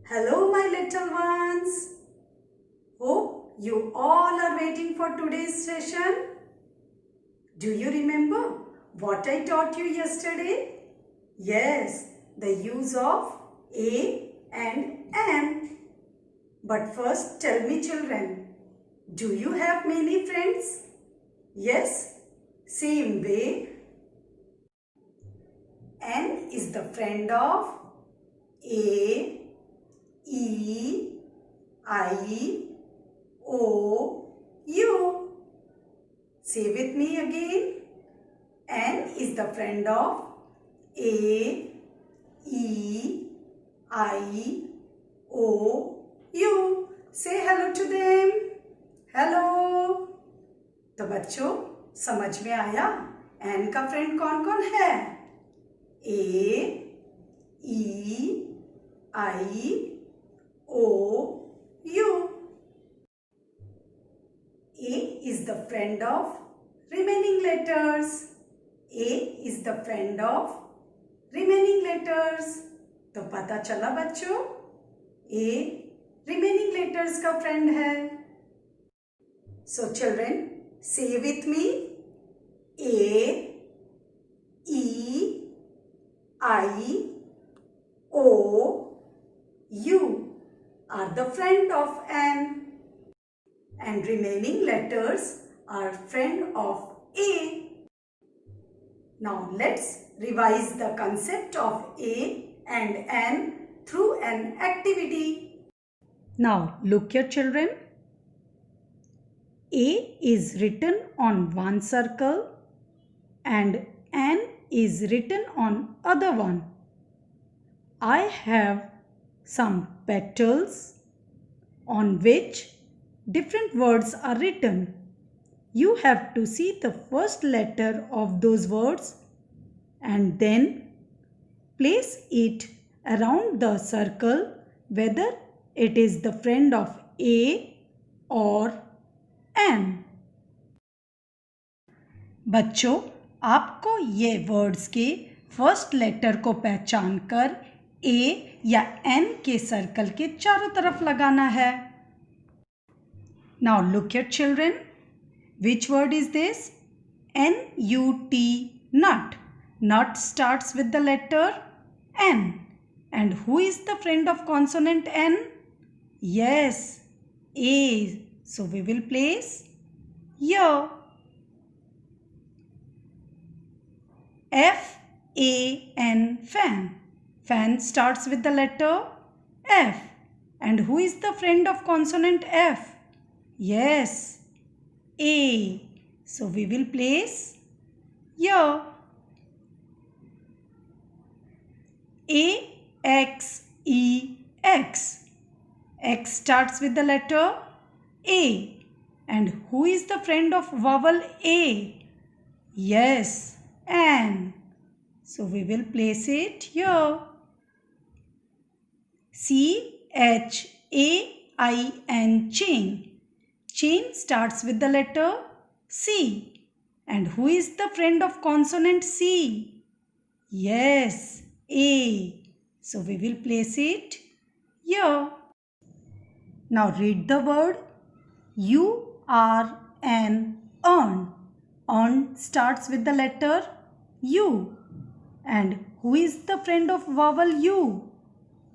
Hello, my little ones. Hope you all are waiting for today's session. Do you remember what I taught you yesterday? Yes, the use of a and an. But first, tell me, children, do you have many friends? Yes, same way. N is the friend of A, E, I, O, U. Say with me again. N is the friend of A, E, I, O, U. Say hello to them. Hello. तो बच्चों समझ में आया N का friend कौन कौन है? A, E, I, O, U. A is the friend of remaining letters. A is the friend of remaining letters. तो पता चला बच्चों A remaining letters का friend है. So children, say with me. A, E, I, O, U are the friend of N. And remaining letters are friend of A. Now let's revise the concept of A and N through an activity. Now look here children. A is written on one circle and N is written on other one. I have some petals on which different words are written. You have to see the first letter of those words and then place it around the circle whether it is the friend of A or N. बच्चों, आपको ये words के first letter को पहचान कर A या N के circle के चारों तरफ लगाना है. Now look here children. Which word is this? N-U-T, nut. Nut starts with the letter N. And who is the friend of consonant N? Yes, A. So we will place here. F-A-N, fan. Fan starts with the letter F. And who is the friend of consonant F? Yes, A. So we will place here. A-X-E-X. X starts with the letter A. And who is the friend of vowel A? Yes, N. So we will place it here. C-H-A-I-N, chain. Chain starts with the letter C. And who is the friend of consonant C? Yes, A. So we will place it here. Now read the word U-R-N, earn. Earn starts with the letter U. And who is the friend of vowel U?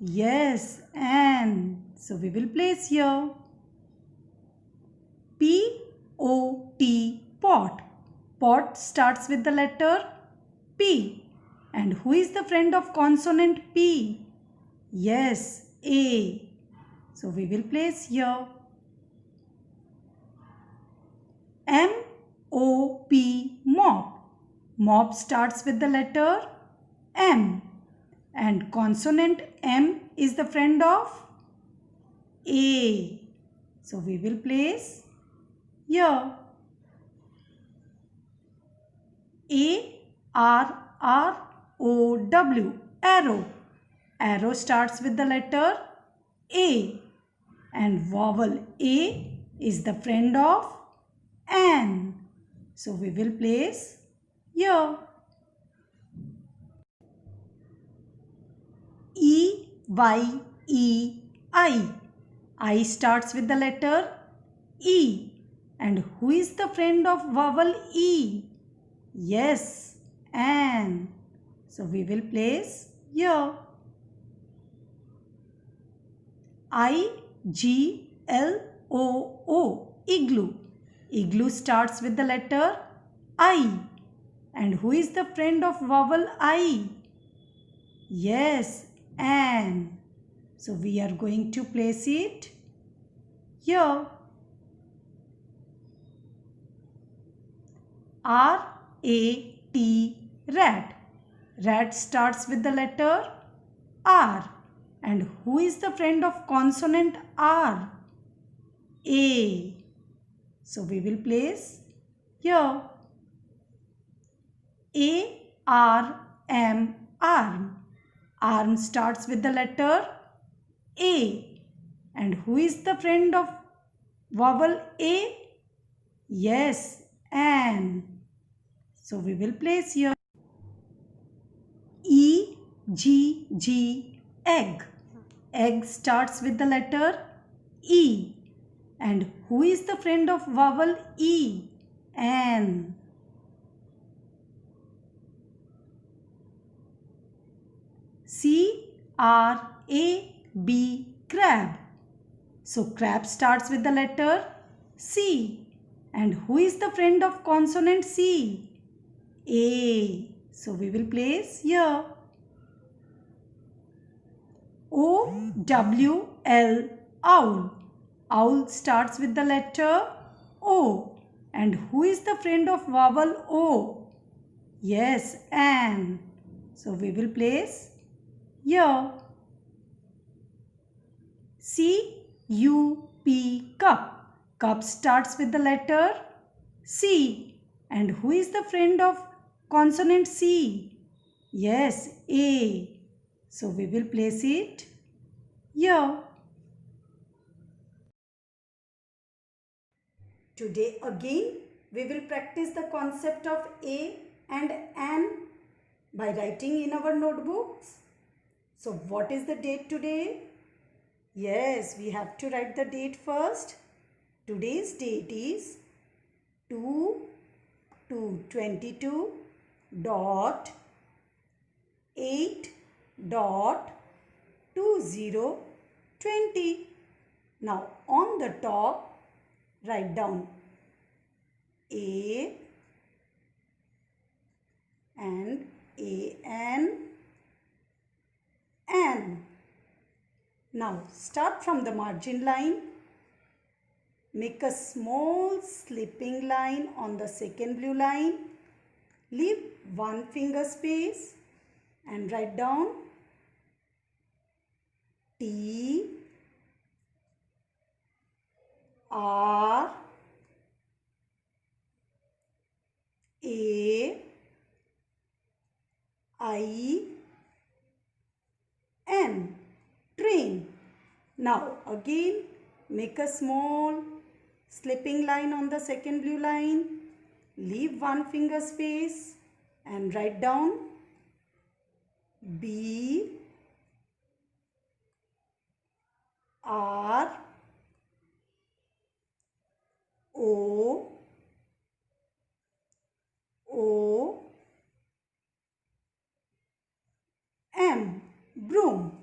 Yes, N. So we will place here. P-O-T, pot. Pot starts with the letter P. And who is the friend of consonant P? Yes, A. So we will place here. M-O-P, mop. Mop starts with the letter M. And consonant M is the friend of A. So we will place here. A-R-R-O-W, arrow. Arrow starts with the letter A. And vowel A is the friend of N. So we will place here. E-Y E, I. I starts with the letter E. And who is the friend of vowel E? Yes, an. So we will place here. I-G-L-O-O, igloo. Igloo starts with the letter I. And who is the friend of vowel I? Yes, an. So we are going to place it here. R-A-T, rat. Rat starts with the letter R. And who is the friend of consonant R? A. So we will place here. A-R-M, arm. Arm starts with the letter A. And who is the friend of vowel A? Yes, an. So we will place here. E-G-G, egg. Egg starts with the letter E. And who is the friend of vowel E? An. C-R-A-B, crab. So crab starts with the letter C. And who is the friend of consonant C? A. So we will place here. O-W-L, owl. Owl starts with the letter O. And who is the friend of vowel O? Yes, an. So we will place here. C-U-P, cup. Cup starts with the letter C. And who is the friend of consonant C? Yes, A. So we will place it here. Today again we will practice the concept of A and an by writing in our notebooks. So what is the date today? Yes, we have to write the date first. Today's date is 2/2/22 dot 8/2020. Now on the top write down A and an. Now start from the margin line. Make a small slipping line on the second blue line. Leave one finger space and write down T R A I N, train. Now again make a small slipping line on the second blue line. Leave one finger space and write down B R O O M, broom.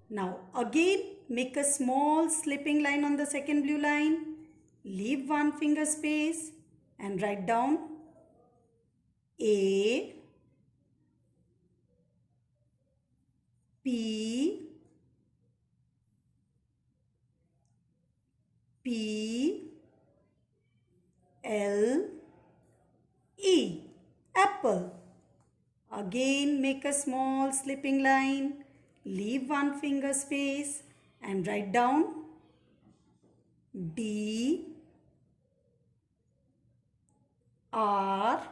Now again make a small slipping line on the second blue line. Leave one finger space and write down A P P L E, apple. Again make a small slipping line. Leave one finger space and write down D R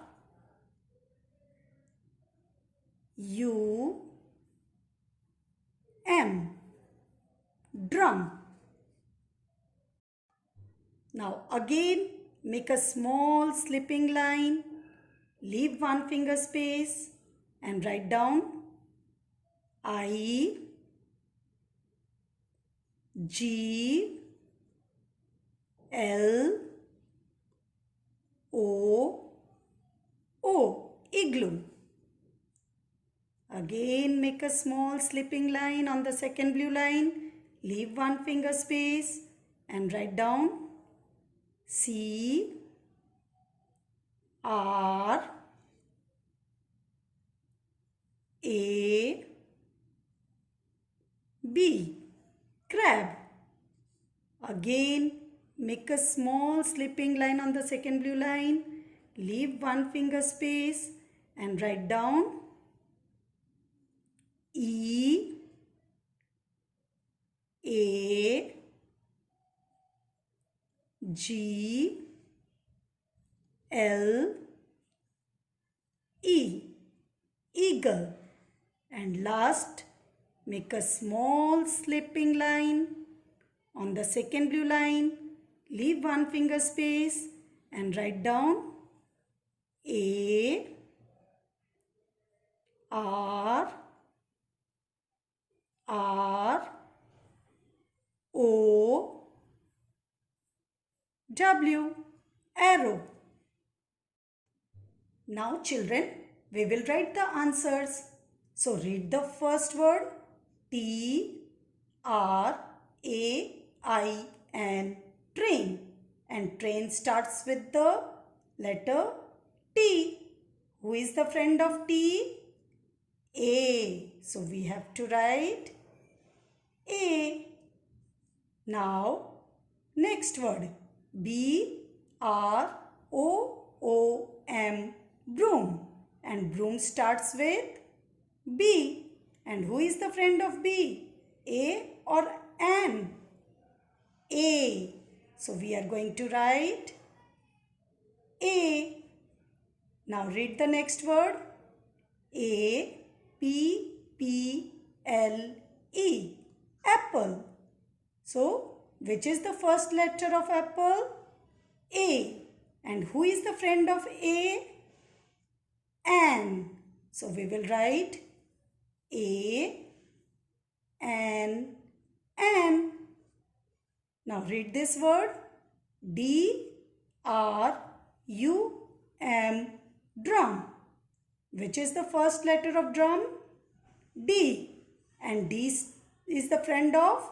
U M, drum. Now again make a small slipping line. Leave one finger space and write down I, G, L, O, O, igloo. Again make a small slipping line on the second blue line. Leave one finger space and write down C, R, A, B, crab. Again make a small slipping line on the second blue line. Leave one finger space and write down E, A, G, L, E, eagle. And last, make a small slipping line on the second blue line. Leave one finger space and write down A, R, R, O, W, arrow. Now children, we will write the answers. So read the first word T, R, A, I, N, train. And train starts with the letter T. Who is the friend of T? A. So we have to write A. Now next word B, R, O, M, broom. And broom starts with B. And who is the friend of B? A or N? A. So we are going to write A. Now read the next word. A, P, L, E. Apple. So which is the first letter of apple? A. And who is the friend of A? An. So we will write A, N, N. Now read this word D, R, U, M, drum. Which is the first letter of drum? D. And D is the friend of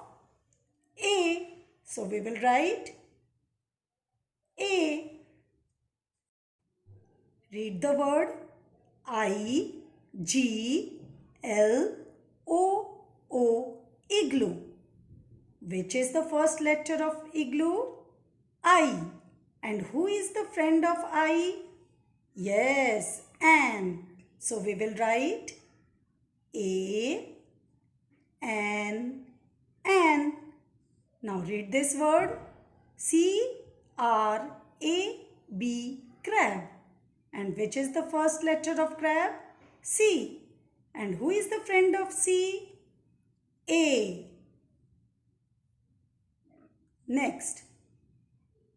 A. So we will write A. Read the word I, G, L, O, igloo. Which is the first letter of igloo? I. And who is the friend of I? Yes, An. So we will write A, N, N. Now read this word C, R, A, B, crab. And which is the first letter of crab? C. And who is the friend of C? A. Next,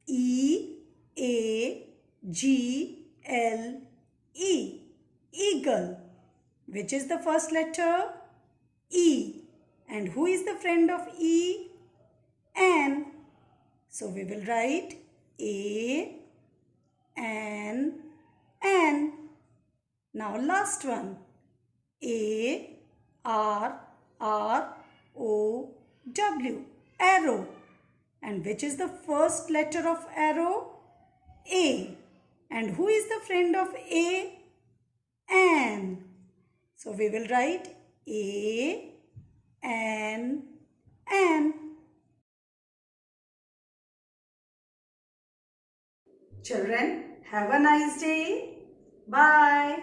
E, A, G, L, E, eagle. Which is the first letter? E. And who is the friend of E? N. So we will write A, N, N. Now last one. A, R, O, W. Arrow. And which is the first letter of arrow? A. And who is the friend of A? An. So we will write A, N, N. Children, have a nice day. Bye.